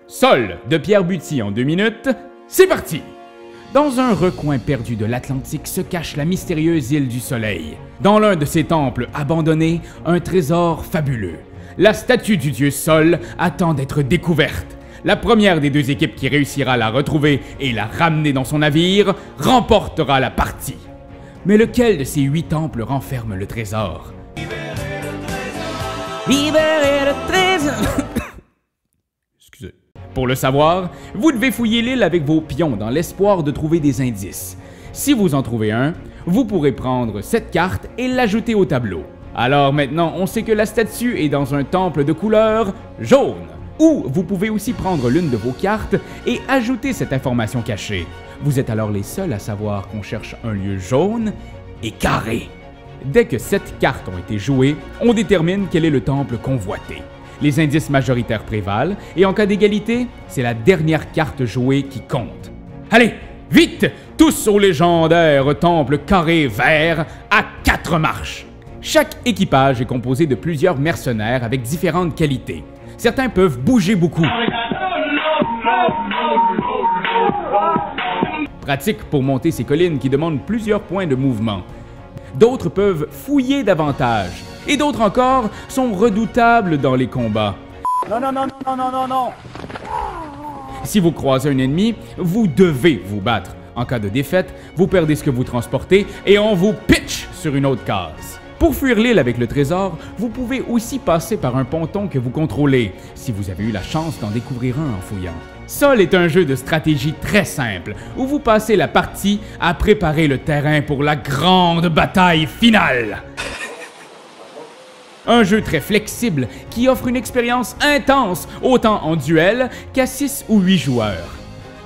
Sol de Pierre Buty en 2 minutes, c'est parti! Dans un recoin perdu de l'Atlantique se cache la mystérieuse île du Soleil. Dans l'un de ses temples abandonnés, un trésor fabuleux. La statue du dieu Sol attend d'être découverte. La première des 2 équipes qui réussira à la retrouver et la ramener dans son navire remportera la partie. Mais lequel de ces 8 temples renferme le trésor? Libérez le trésor! Excusez. Pour le savoir, vous devez fouiller l'île avec vos pions dans l'espoir de trouver des indices. Si vous en trouvez un, vous pourrez prendre cette carte et l'ajouter au tableau. Alors maintenant, on sait que la statue est dans un temple de couleur jaune. Ou vous pouvez aussi prendre l'une de vos cartes et ajouter cette information cachée. Vous êtes alors les seuls à savoir qu'on cherche un lieu jaune et carré. Dès que 7 cartes ont été jouées, on détermine quel est le temple convoité. Les indices majoritaires prévalent et en cas d'égalité, c'est la dernière carte jouée qui compte. Allez, vite! Tous au légendaire temple carré vert à 4 marches. Chaque équipage est composé de plusieurs mercenaires avec différentes qualités. Certains peuvent bouger beaucoup. Pratique pour monter ces collines qui demandent plusieurs points de mouvement. D'autres peuvent fouiller davantage. Et d'autres encore sont redoutables dans les combats. Non, non, non, non, non, non, non! Si vous croisez un ennemi, vous devez vous battre. En cas de défaite, vous perdez ce que vous transportez et on vous pitch sur une autre case. Pour fuir l'île avec le trésor, vous pouvez aussi passer par un ponton que vous contrôlez, si vous avez eu la chance d'en découvrir un en fouillant. Sol est un jeu de stratégie très simple, où vous passez la partie à préparer le terrain pour la grande bataille finale. Un jeu très flexible qui offre une expérience intense, autant en duel qu'à 6 ou 8 joueurs.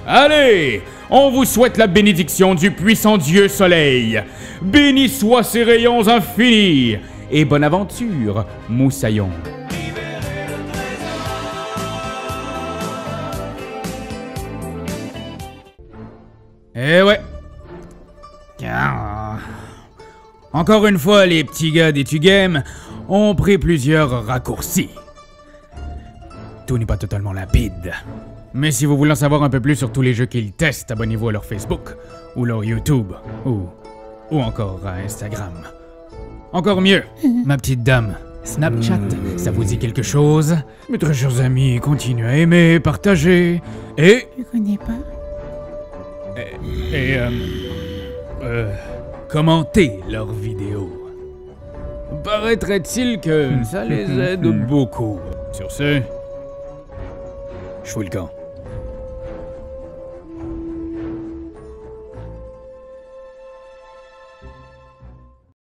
Allez, on vous souhaite la bénédiction du puissant dieu Soleil. Béni soient ses rayons infinis. Et bonne aventure, Moussaillon. Eh ouais. Encore une fois, les petits gars des Tugames ont pris plusieurs raccourcis. Tout n'est pas totalement limpide. Mais si vous voulez en savoir un peu plus sur tous les jeux qu'ils testent, abonnez-vous à leur Facebook, ou leur YouTube, ou encore à Instagram. Encore mieux, ma petite dame, Snapchat, ça vous dit quelque chose? Mes très chers amis, continuez à aimer, partager, et... Je connais pas. Commenter leurs vidéos. Paraîtrait-il que ça les aide beaucoup. Sur ce, je fous le camp.